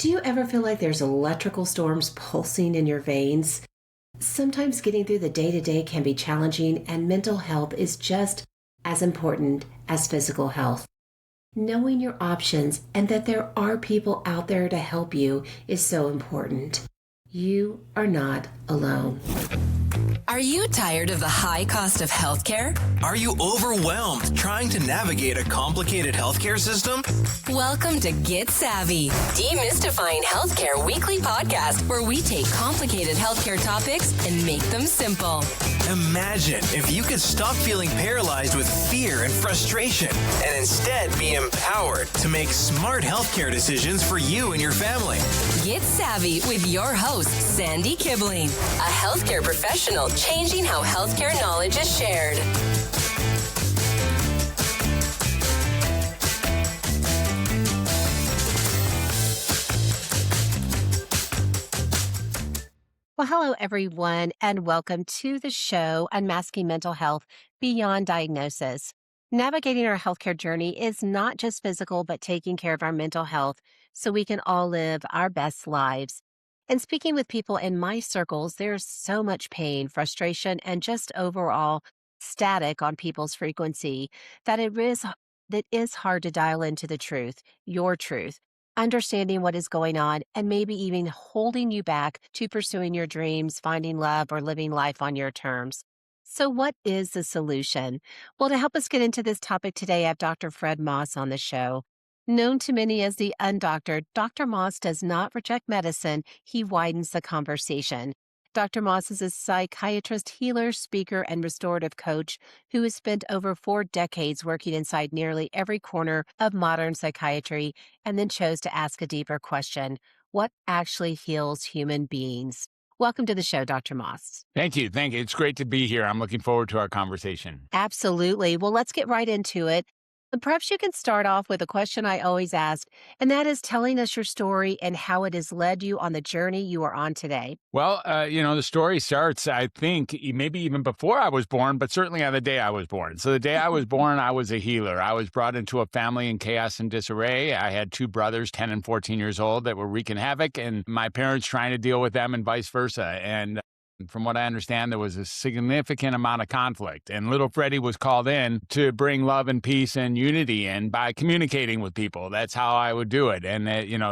Do you ever feel like there's electrical storms pulsing in your veins? Sometimes getting through the day-to-day can be challenging, and mental health is just as important as physical health. Knowing your options and that there are people out there to help you is so important. You are not alone. Are you tired of the high cost of healthcare? Are you overwhelmed trying to navigate a complicated healthcare system? Welcome to Get Savvy Demystifying Healthcare weekly podcast, where we take complicated healthcare topics and make them simple. Imagine if you could stop feeling paralyzed with fear and frustration and instead be empowered to make smart healthcare decisions for you and your family. Get Savvy with your host, Sandy Kibling, a healthcare professional changing how healthcare knowledge is shared. Well, hello, everyone, and welcome to the show, Unmasking Mental Health Beyond Diagnosis. Navigating our healthcare journey is not just physical, but taking care of our mental health so we can all live our best lives. And speaking with people in my circles, there's so much pain, frustration, and just overall static on people's frequency that it is hard to dial into the truth, your truth, understanding what is going on, and maybe even holding you back to pursuing your dreams, finding love, or living life on your terms. So what is the solution? Well, to help us get into this topic today, I have Dr. Fred Moss on the show. Known to many as the undoctored, Dr. Moss does not reject medicine, he widens the conversation. Dr. Moss is a psychiatrist, healer, speaker, and restorative coach who has spent over 4 decades working inside nearly every corner of modern psychiatry and then chose to ask a deeper question: what actually heals human beings? Welcome to the show, Dr. Moss. Thank you. It's great to be here. I'm looking forward to our conversation. Absolutely. Well, let's get right into it. And perhaps you can start off with a question I always ask, and that is telling us your story and how it has led you on the journey you are on today. Well, the story starts, I think, maybe even before I was born, but certainly on the day I was born. So the day I was born, I was a healer. I was brought into a family in chaos and disarray. I had 2 brothers, 10 and 14 years old, that were wreaking havoc, and my parents trying to deal with them and vice versa. And from what I understand, there was a significant amount of conflict, and little Freddie was called in to bring love and peace and unity, and by communicating with people, that's how I would do it. And,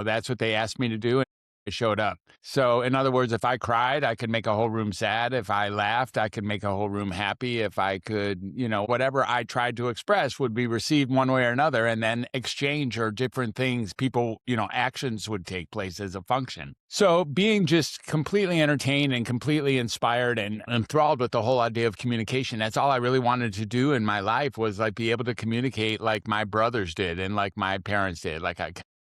that's what they asked me to do. I showed up. So in other words, if I cried, I could make a whole room sad. If I laughed, I could make a whole room happy. If I could, whatever I tried to express would be received one way or another, and then exchange or different things, people, actions would take place as a function. So being just completely entertained and completely inspired and enthralled with the whole idea of communication, that's all I really wanted to do in my life, was like be able to communicate like my brothers did and like my parents did.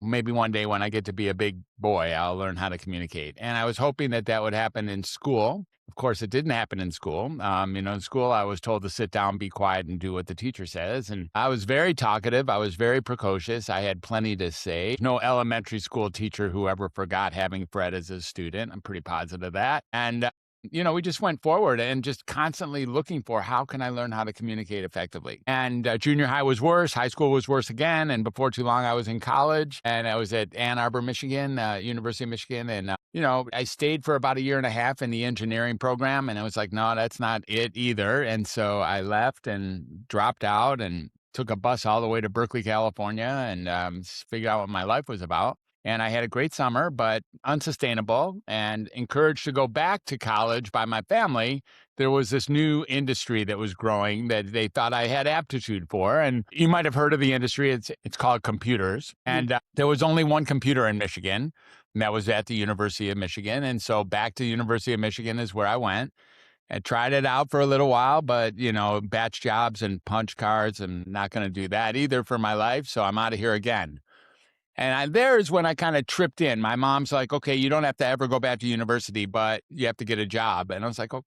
Maybe one day when I get to be a big boy, I'll learn how to communicate. And I was hoping that would happen in school. Of course, it didn't happen in school. In school, I was told to sit down, be quiet, and do what the teacher says. And I was very talkative. I was very precocious. I had plenty to say. No elementary school teacher who ever forgot having Fred as a student. I'm pretty positive of that. And we just went forward and just constantly looking for how can I learn how to communicate effectively. And junior high was worse. High school was worse again. And before too long, I was in college, and I was at Ann Arbor, Michigan, University of Michigan. And, I stayed for about 1.5 years in the engineering program. And I was like, no, that's not it either. And so I left and dropped out and took a bus all the way to Berkeley, California, and figured out what my life was about. And I had a great summer, but unsustainable, and encouraged to go back to college by my family. There was this new industry that was growing that they thought I had aptitude for. And you might have heard of the industry. It's called computers. And there was only one computer in Michigan, and that was at the University of Michigan. And so back to the University of Michigan is where I went. I tried it out for a little while, but, batch jobs and punch cards, I'm not going to do that either for my life. So I'm out of here again. And there's when I kind of tripped in. My mom's like, okay, you don't have to ever go back to university, but you have to get a job. And I was like, oh,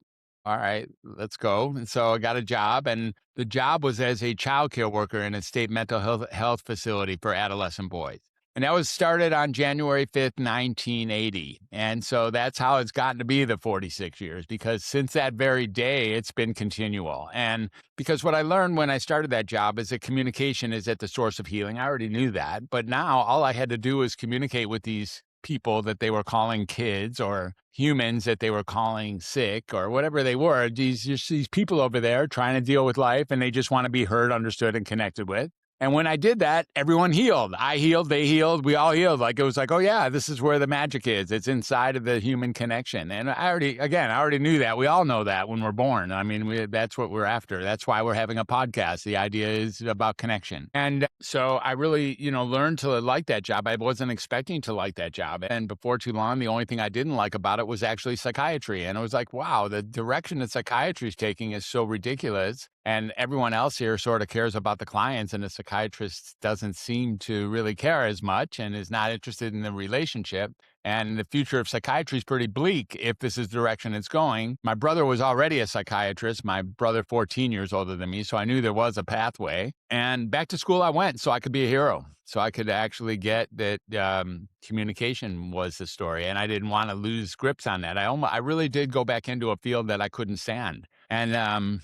all right, let's go. And so I got a job, and the job was as a child care worker in a state mental health facility for adolescent boys. And that was started on January 5th, 1980. And so that's how it's gotten to be the 46 years, because since that very day, it's been continual. And because what I learned when I started that job is that communication is at the source of healing. I already knew that. But now all I had to do was communicate with these people that they were calling kids or humans that they were calling sick or whatever they were. These people over there trying to deal with life, and they just want to be heard, understood, and connected with. And when I did that, everyone healed. I healed, they healed, we all healed. Like, it was like, oh yeah, this is where the magic is. It's inside of the human connection. And I already knew that. We all know that when we're born. I mean, that's what we're after. That's why we're having a podcast. The idea is about connection. And so I really, learned to like that job. I wasn't expecting to like that job. And before too long, the only thing I didn't like about it was actually psychiatry. And it was like, wow, the direction that psychiatry is taking is so ridiculous. And everyone else here sort of cares about the clients, and the psychiatrist doesn't seem to really care as much and is not interested in the relationship. And the future of psychiatry is pretty bleak if this is the direction it's going. My brother was already a psychiatrist, my brother 14 years older than me, so I knew there was a pathway. And back to school I went so I could be a hero, so I could actually get that communication was the story. And I didn't want to lose grips on that. I really did go back into a field that I couldn't stand. And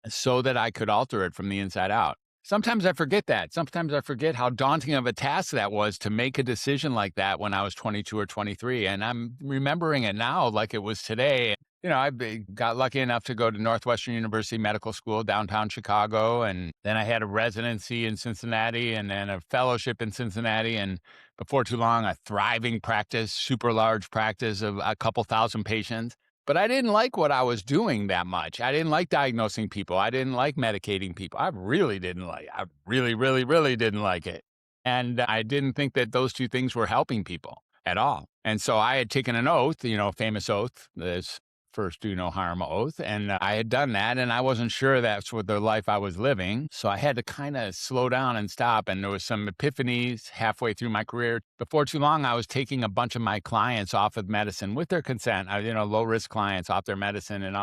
so that I could alter it from the inside out. Sometimes I forget that. Sometimes I forget how daunting of a task that was to make a decision like that when I was 22 or 23. And I'm remembering it now like it was today. I got lucky enough to go to Northwestern University Medical School, downtown Chicago. And then I had a residency in Cincinnati and then a fellowship in Cincinnati. And before too long, a thriving practice, super large practice of a couple thousand patients. But I didn't like what I was doing that much. I didn't like diagnosing people. I didn't like medicating people. I really, really didn't like it. And I didn't think that those two things were helping people at all. And so I had taken an oath, famous oath, this first do no harm oath. And I had done that, and I wasn't sure that's what the life I was living. So I had to kind of slow down and stop. And there was some epiphanies halfway through my career. Before too long, I was taking a bunch of my clients off of medicine with their consent, low risk clients off their medicine, and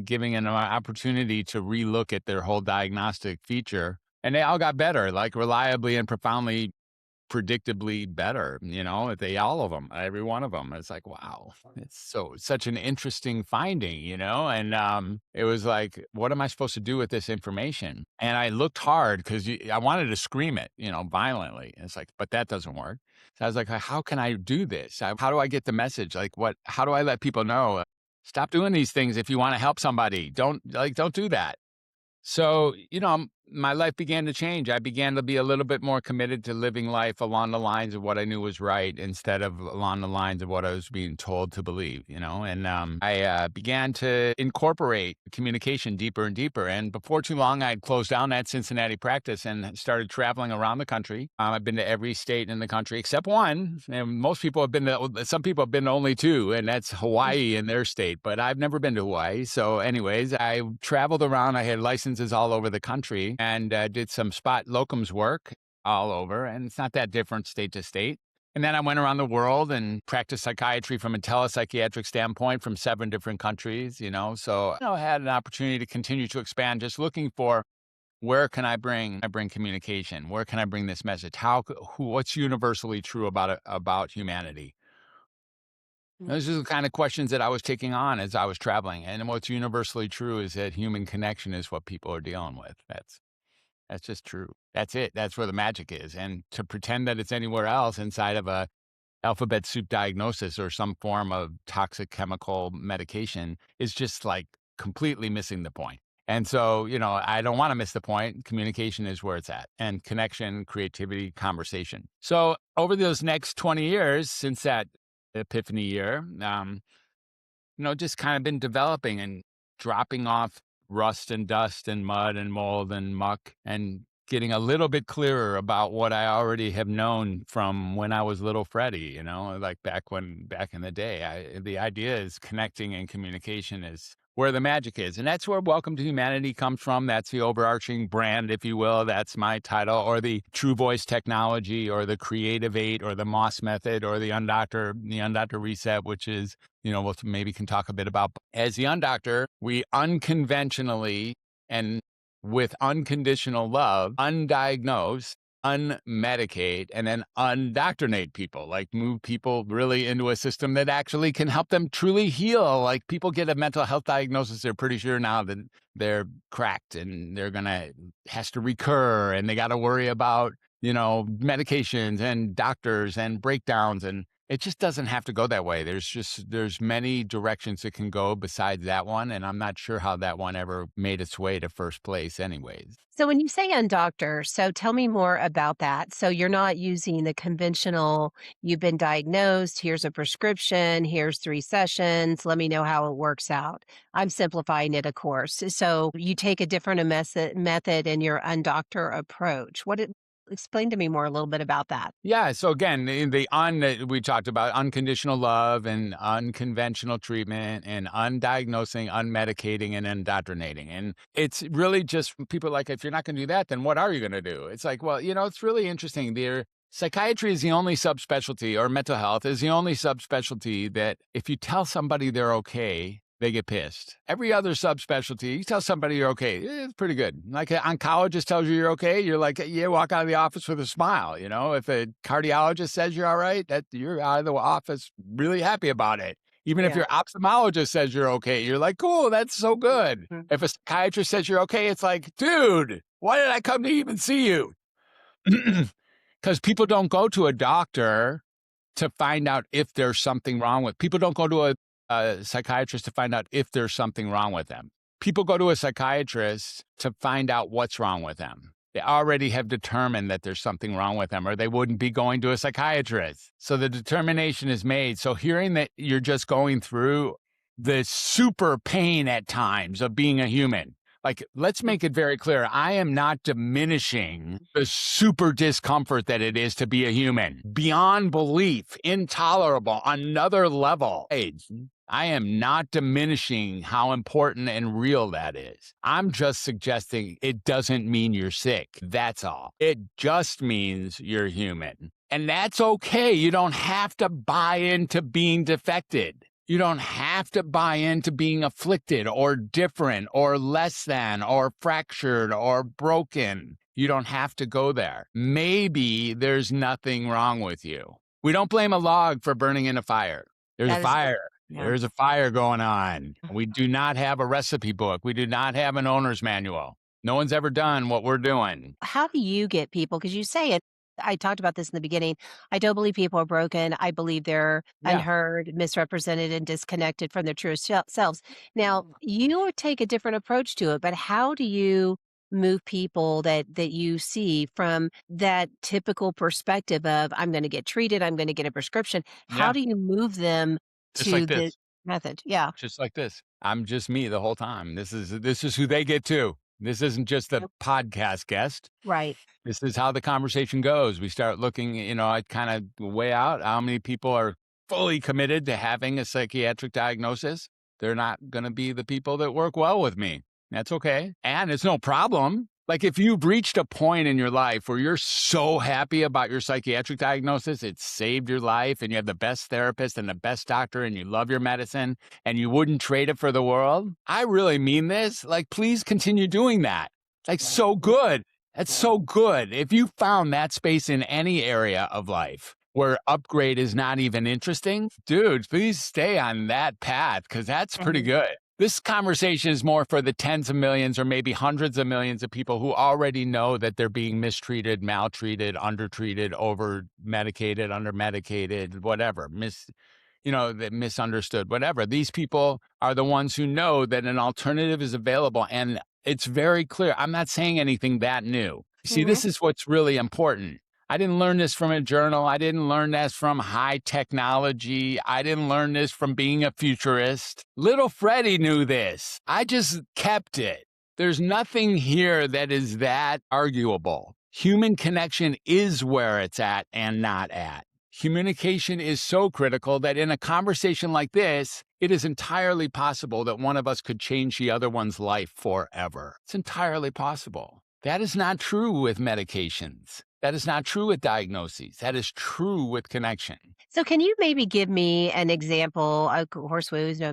giving them an opportunity to relook at their whole diagnostic feature. And they all got better, like reliably and profoundly predictably better, all of them, every one of them. It's like, wow, it's such an interesting finding, and it was like, what am I supposed to do with this information? And I looked hard because I wanted to scream it, violently. And it's like, but that doesn't work. So I was like, how can I do this? How do I get the message? Like, how do I let people know? Stop doing these things if you want to help somebody. Don't do that. So, my life began to change. I began to be a little bit more committed to living life along the lines of what I knew was right instead of along the lines of what I was being told to believe, and I began to incorporate communication deeper and deeper. And before too long, I had closed down that Cincinnati practice and started traveling around the country. I've been to every state in the country except one. And some people have been to only two, and that's Hawaii in their state, but I've never been to Hawaii. So anyways, I traveled around. I had licenses all over the country, and did some spot locums work all over. And it's not that different state to state. And then I went around the world and practiced psychiatry from a telepsychiatric standpoint from 7 different countries, So I had an opportunity to continue to expand, just looking for where can I bring communication? Where can I bring this message? What's universally true about humanity? Those are the kind of questions that I was taking on as I was traveling. And what's universally true is that human connection is what people are dealing with. That's just true. That's it. That's where the magic is. And to pretend that it's anywhere else inside of a alphabet soup diagnosis or some form of toxic chemical medication is just like completely missing the point. And so, I don't want to miss the point. Communication is where it's at, and connection, creativity, conversation. So over those next 20 years since that epiphany year, just kind of been developing and dropping off rust and dust and mud and mold and muck, and getting a little bit clearer about what I already have known from when I was little Freddie, like back in the day. The idea is connecting, and communication is where the magic is. And that's where Welcome to Humanity comes from. That's the overarching brand, if you will. That's my title, or the True Voice technology, or the Creative 8, or the Moss method, or the Undoctor reset, which is, we'll maybe can talk a bit about. As the Undoctor, we unconventionally and with unconditional love, undiagnose, unmedicate, and then undoctrinate people, like move people really into a system that actually can help them truly heal. Like, people get a mental health diagnosis, they're pretty sure now that they're cracked and has to recur, and they got to worry about, medications and doctors and breakdowns. And It just doesn't have to go that way. There's many directions it can go besides that one, and I'm not sure how that one ever made its way to first place anyways. So when you say undoctor, so tell me more about that. So you're not using the conventional, you've been diagnosed, here's a prescription, here's 3 sessions, let me know how it works out. I'm simplifying it, of course. So you take a different method in your undoctor approach. Explain to me more a little bit about that. Yeah. So again, we talked about unconditional love and unconventional treatment and undiagnosing, unmedicating, and indoctrinating. And it's really just people like, if you're not going to do that, then what are you going to do? It's like, well, it's really interesting. Psychiatry is the only subspecialty, or mental health is the only subspecialty that if you tell somebody they're okay, they get pissed. Every other subspecialty, you tell somebody you're okay, it's pretty good. Like an oncologist tells you you're okay, you're like, yeah, walk out of the office with a smile. If a cardiologist says you're all right, that you're out of the office really happy about it. Even if Yeah. your ophthalmologist says you're okay, you're like, cool, that's so good. Mhm. If a psychiatrist says you're okay, it's like, dude, why did I come to even see you? Because people don't go to a doctor to find out if there's something wrong with. People don't go to a psychiatrist to find out if there's something wrong with them. People go to a psychiatrist to find out what's wrong with them. They already have determined that there's something wrong with them, or they wouldn't be going to a psychiatrist. So the determination is made. So hearing that you're just going through the super pain at times of being a human, like, let's make it very clear. I am not diminishing the super discomfort that it is to be a human. Beyond belief, intolerable, another level. I am not diminishing how important and real that is. I'm just suggesting it doesn't mean you're sick. That's all. It just means you're human. And that's okay. You don't have to buy into being defected. You don't have to buy into being afflicted or different or less than or fractured or broken. You don't have to go there. Maybe there's nothing wrong with you. We don't blame a log for burning in a fire. There's a That is fire. Yeah. There's a fire going on. We do not have a recipe book. We do not have an owner's manual. No one's ever done what we're doing. How do you get people? Because you say it, I talked about this in the beginning. I don't believe people are broken. I believe they're Yeah. unheard, misrepresented, and disconnected from their true selves. Now, you take a different approach to it, but how do you move people that you see from that typical perspective of I'm going to get treated, I'm going to get a prescription? How Yeah. do you move them Just to like the this. method? Yeah, Just like this. I'm just me the whole time. This is who they get to. This isn't just a podcast guest. right. This is how the conversation goes. We start looking, I kind of weigh out how many people are fully committed to having a psychiatric diagnosis. They're not going to be the people that work well with me. That's okay. And it's no problem. Like, if you've reached a point in your life where you're so happy about your psychiatric diagnosis, it saved your life, and you have the best therapist and the best doctor, and you love your medicine, and you wouldn't trade it for the world. I really mean this. Like, please continue doing that. Like, so good. That's so good. If you found that space in any area of life where upgrade is not even interesting, dude, please stay on that path, because that's pretty good. This conversation is more for the tens of millions or maybe hundreds of millions of people who already know that they're being mistreated, maltreated, undertreated, over-medicated, under-medicated, whatever, misunderstood, whatever. These people are the ones who know that an alternative is available, and it's very clear. I'm not saying anything that new. See, this is what's really important. I didn't learn this from a journal. I didn't learn this from high technology. I didn't learn this from being a futurist. Little Freddie knew this. I just kept it. There's nothing here that is that arguable. Human connection is where it's at and not at. Communication is so critical that in a conversation like this, it is entirely possible that one of us could change the other one's life forever. It's entirely possible. That is not true with medications. That is not true with diagnoses. That is true with connection. So can you maybe give me an example? Of course, we always know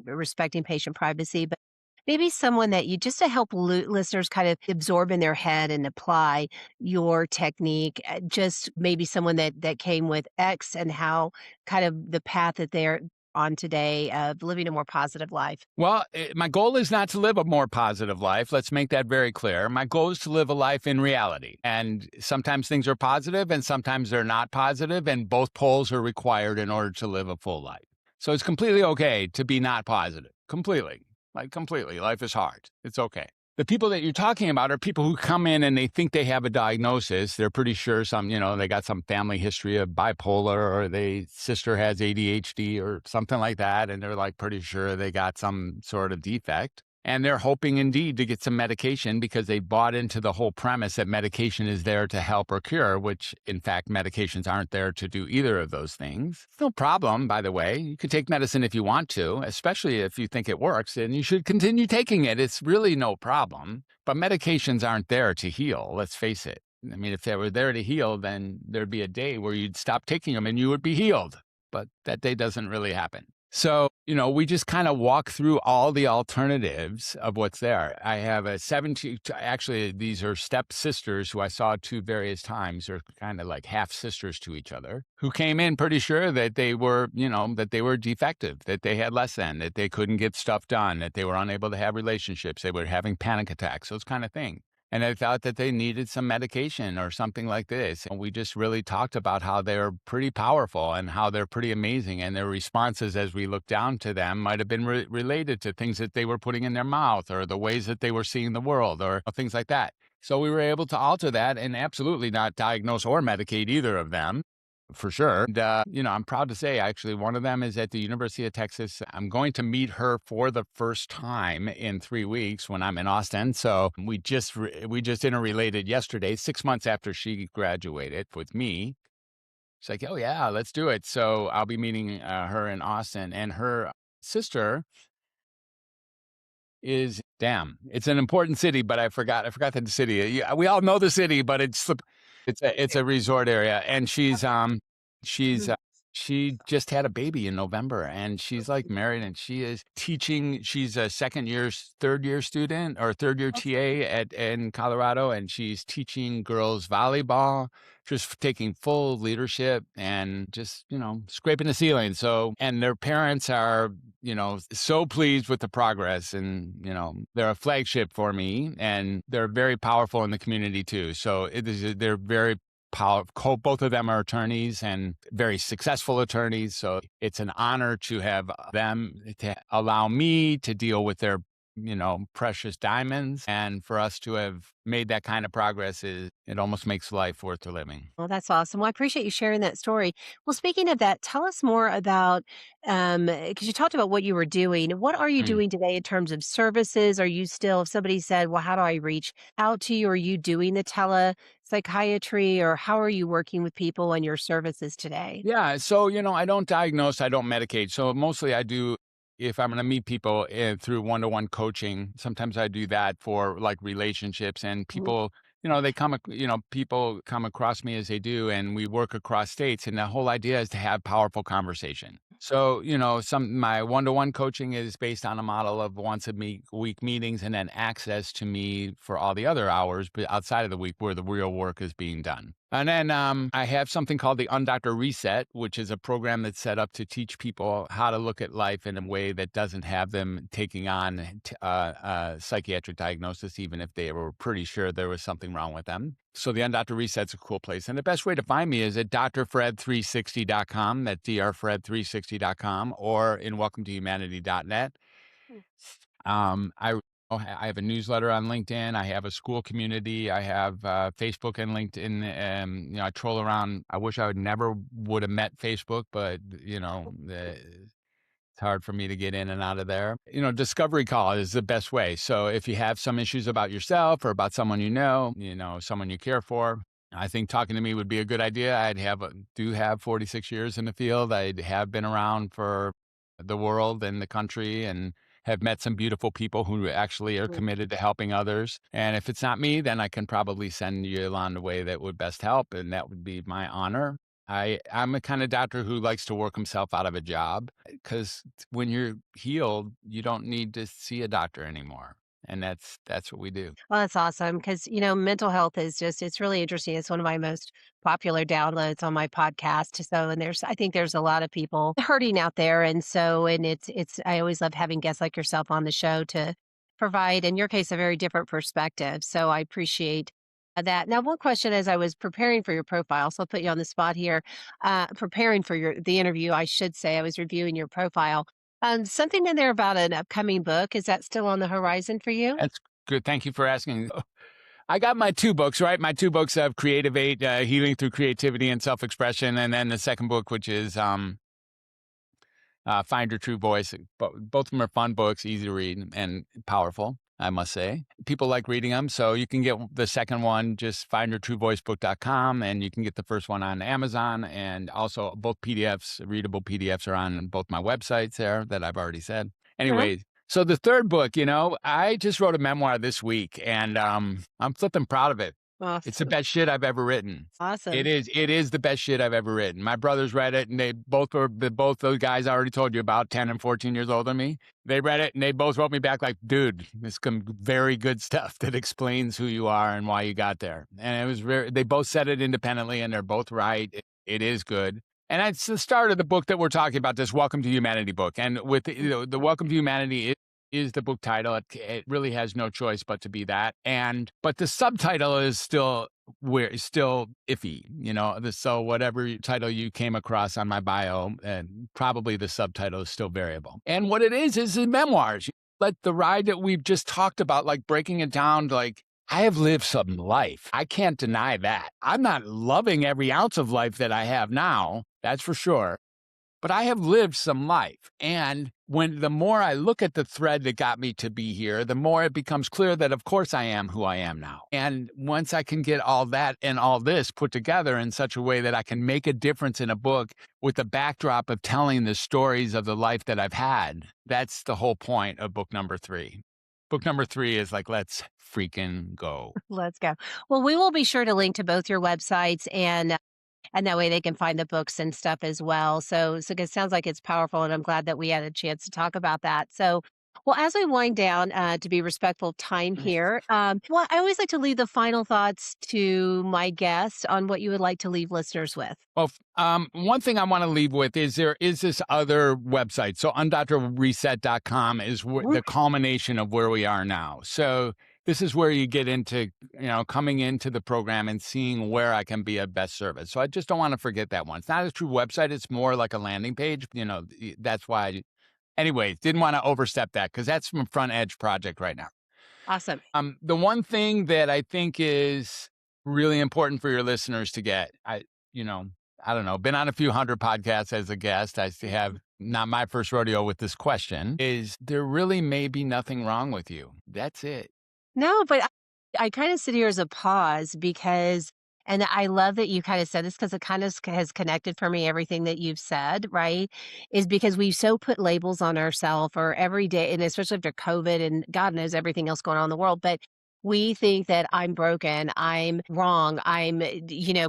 respecting patient privacy, but maybe someone that you just to help listeners kind of absorb in their head and apply your technique. Just maybe someone that came with X and how kind of the path that on today of living a more positive life? Well, my goal is not to live a more positive life. Let's make that very clear. My goal is to live a life in reality. And sometimes things are positive and sometimes they're not positive, and both poles are required in order to live a full life. So it's completely okay to be not positive. Completely. Like completely. Life is hard. It's okay. The people that you're talking about are people who come in and they think they have a diagnosis. They're pretty sure they got some family history of bipolar, or their sister has ADHD or something like that. And they're like pretty sure they got some sort of defect. And they're hoping indeed to get some medication because they bought into the whole premise that medication is there to help or cure, which in fact, medications aren't there to do either of those things. No problem, by the way. You can take medicine if you want to, especially if you think it works, and you should continue taking it. It's really no problem. But medications aren't there to heal, let's face it. I mean, if they were there to heal, then there'd be a day where you'd stop taking them and you would be healed. But that day doesn't really happen. So, we just kind of walk through all the alternatives of what's there. I have a 17, actually, these are step sisters who I saw two various times. They're kind of like half sisters to each other, who came in pretty sure that they were, that they were defective, that they had less than, that they couldn't get stuff done, that they were unable to have relationships, they were having panic attacks, those kind of things. And I thought that they needed some medication or something like this. And we just really talked about how they're pretty powerful and how they're pretty amazing. And their responses as we looked down to them might have been related to things that they were putting in their mouth or the ways that they were seeing the world or things like that. So we were able to alter that and absolutely not diagnose or medicate either of them. For sure. And, I'm proud to say, actually, one of them is at the University of Texas. I'm going to meet her for the first time in 3 weeks when I'm in Austin. So we just interrelated yesterday, 6 months after she graduated with me. She's like, oh, yeah, let's do it. So I'll be meeting her in Austin. And her sister it's an important city, but I forgot the city. We all know the city, but it's a resort area, and she's she just had a baby in November, and she's like married, and she is teaching. She's a third year student or third year TA in Colorado, and she's teaching girls volleyball, just taking full leadership and just scraping the ceiling. So, and their parents are so pleased with the progress, and they're a flagship for me, and they're very powerful in the community too. So they're very powerful. Both of them are attorneys and very successful attorneys. So it's an honor to have them to allow me to deal with their precious diamonds, and for us to have made that kind of progress it almost makes life worth the living. Well, that's awesome. Well, I appreciate you sharing that story. Well, speaking of that, tell us more about, because you talked about what you were doing. What are you doing today in terms of services? Are you still, if somebody said, well, how do I reach out to you? Are you doing the telepsychiatry, or how are you working with people and your services today? Yeah. So, I don't diagnose, I don't medicate. So mostly I do, if I'm going to meet people through one-to-one coaching, sometimes I do that for like relationships, and people, people come across me as they do, and we work across states. And the whole idea is to have powerful conversation. So, my one-to-one coaching is based on a model of once a week meetings, and then access to me for all the other hours but outside of the week where the real work is being done. And then I have something called the Undoctor Reset, which is a program that's set up to teach people how to look at life in a way that doesn't have them taking on psychiatric diagnosis, even if they were pretty sure there was something wrong with them. So the Undoctor Reset's a cool place. And the best way to find me is at drfred360.com, that's drfred360.com, or in welcometohumanity.net. I have a newsletter on LinkedIn. I have a school community. I have Facebook and LinkedIn. I troll around. I wish I never would have met Facebook, but it's hard for me to get in and out of there. Discovery call is the best way. So if you have some issues about yourself or about someone someone you care for, I think talking to me would be a good idea. Do have 46 years in the field. I have been around for the world and the country, and have met some beautiful people who actually are committed to helping others. And if it's not me, then I can probably send you along the way that would best help, and that would be my honor. I'm a kind of doctor who likes to work himself out of a job, because when you're healed, you don't need to see a doctor anymore. And that's what we do. Well, that's awesome because, mental health is it's really interesting. It's one of my most popular downloads on my podcast. So, and I think there's a lot of people hurting out there. And so, and I always love having guests like yourself on the show to provide, in your case, a very different perspective. So I appreciate that. Now, one question as I was preparing for your profile, so I'll put you on the spot here, preparing for the interview, I should say, I was reviewing your profile. Something in there about an upcoming book. Is that still on the horizon for you? That's good. Thank you for asking. I got my 2 books, right? My 2 books of Creative 8, Healing Through Creativity and Self-Expression, and then the second book, which is Find Your True Voice. Both of them are fun books, easy to read, and powerful, I must say. People like reading them, so you can get the second one, just findyourtruevoicebook.com, and you can get the first one on Amazon, and also both PDFs, readable PDFs are on both my websites there that I've already said. Uh-huh. Anyway, so the third book, I just wrote a memoir this week, and I'm flipping proud of it. It's the Awesome. best shit I've ever written. It Awesome. is. It is the best shit I've ever written. My brothers read it, and both those guys I already told you about, 10 and 14 years older than me. They read it, and they both wrote me back like, dude, this some very good stuff that explains who you are and why you got there. And it was they both said it independently, and they're both right. It is good. And it's the start of the book that we're talking about, this Welcome to Humanity book. And with the Welcome to Humanity is the book title. It really has no choice but to be that. But the subtitle is still iffy, so whatever title you came across on my bio, and probably the subtitle is still variable. And what it is the memoirs. Like the ride that we've just talked about, like breaking it down, like I have lived some life. I can't deny that. I'm not loving every ounce of life that I have now. That's for sure. But I have lived some life. And the more I look at the thread that got me to be here, the more it becomes clear that, of course, I am who I am now. And once I can get all that and all this put together in such a way that I can make a difference in a book with the backdrop of telling the stories of the life that I've had, that's the whole point of book number 3. Book number 3 is like, let's freaking go. Let's go. Well, we will be sure to link to both your websites and that way they can find the books and stuff as well. So it sounds like it's powerful, and I'm glad that we had a chance to talk about that. So, well, as we wind down, to be respectful of time here, well, I always like to leave the final thoughts to my guests on what you would like to leave listeners with. Well, one thing I want to leave with is there is this other website. So undoctoredreset.com is the culmination of where we are now. So this is where you get into, coming into the program and seeing where I can be of best service. So I just don't want to forget that one. It's not a true website. It's more like a landing page. That's why. Anyways, didn't want to overstep that because that's from Front Edge Project right now. Awesome. The one thing that I think is really important for your listeners to get, I don't know, been on a few hundred podcasts as a guest. I have not my first rodeo with this question, is there really may be nothing wrong with you. That's it. No, but I kind of sit here as a pause and I love that you kind of said this because it kind of has connected for me everything that you've said, right? Is because we so put labels on ourselves or every day, and especially after COVID and God knows everything else going on in the world, but we think that I'm broken, I'm wrong,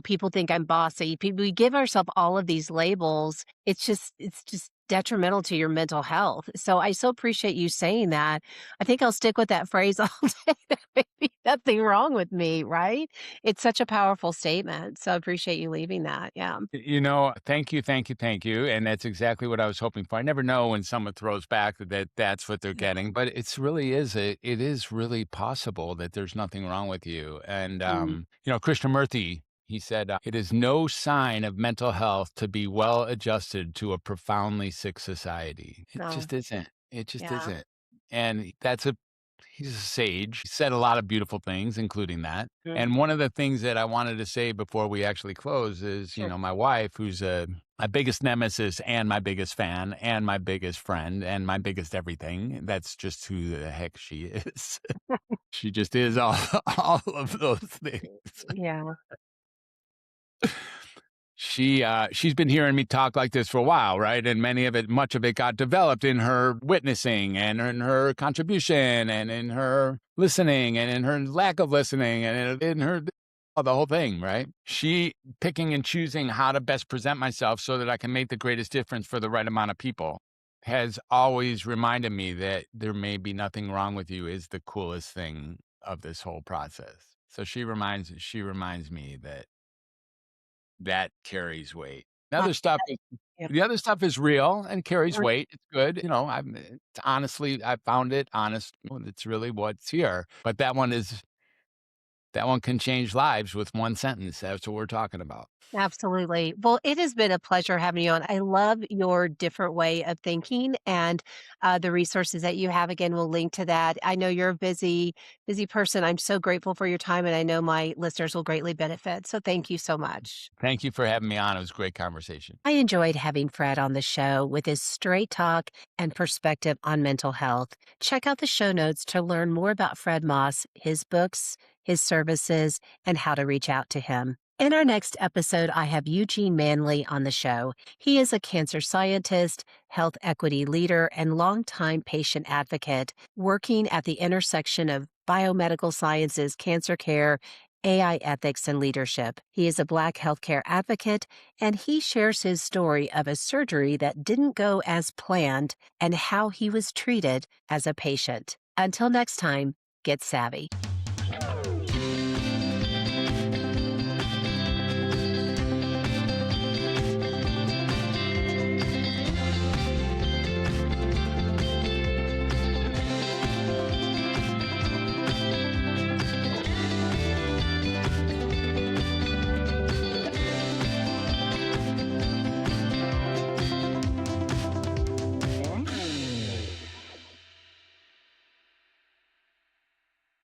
people think I'm bossy. We give ourselves all of these labels. It's just detrimental to your mental health. So I so appreciate you saying that. I think I'll stick with that phrase all day. There may be nothing wrong with me, right? It's such a powerful statement. So I appreciate you leaving that. Yeah. Thank you, thank you, thank you. And that's exactly what I was hoping for. I never know when someone throws back that that's what they're getting, but it is really possible that there's nothing wrong with you. And, Mm, Krishnamurti, he said, it is no sign of mental health to be well adjusted to a profoundly sick society. It no. just isn't. It just Yeah. isn't. And he's a sage. He said a lot of beautiful things, including that. Mm, And one of the things that I wanted to say before we actually close is, sure. my wife, who's my biggest nemesis and my biggest fan and my biggest friend and my biggest everything. That's just who the heck she is. She just is all of those things. Yeah. She's been hearing me talk like this for a while, right? And much of it got developed in her witnessing and in her contribution and in her listening and in her lack of listening and in her the whole thing, right? She picking and choosing how to best present myself so that I can make the greatest difference for the right amount of people. has always reminded me that there may be nothing wrong with you is the coolest thing of this whole process. So she reminds me that that carries weight. The Uh, other stuff is yeah. the other stuff is real and carries Right. weight. It's good. It's honestly, I found it honest. It's really what's here. But that one can change lives with one sentence. That's what we're talking about. Absolutely. Well, it has been a pleasure having you on. I love your different way of thinking and the resources that you have. Again, we'll link to that. I know you're a busy person. I'm so grateful for your time, and I know my listeners will greatly benefit. So thank you so much. Thank you for having me on. It was a great conversation. I enjoyed having Fred on the show with his straight talk and perspective on mental health. Check out the show notes to learn more about Fred Moss, his books, his services, and how to reach out to him. In our next episode, I have Eugene Manley on the show. He is a cancer scientist, health equity leader, and longtime patient advocate working at the intersection of biomedical sciences, cancer care, AI ethics, and leadership. He is a Black healthcare advocate, and he shares his story of a surgery that didn't go as planned and how he was treated as a patient. Until next time, get savvy.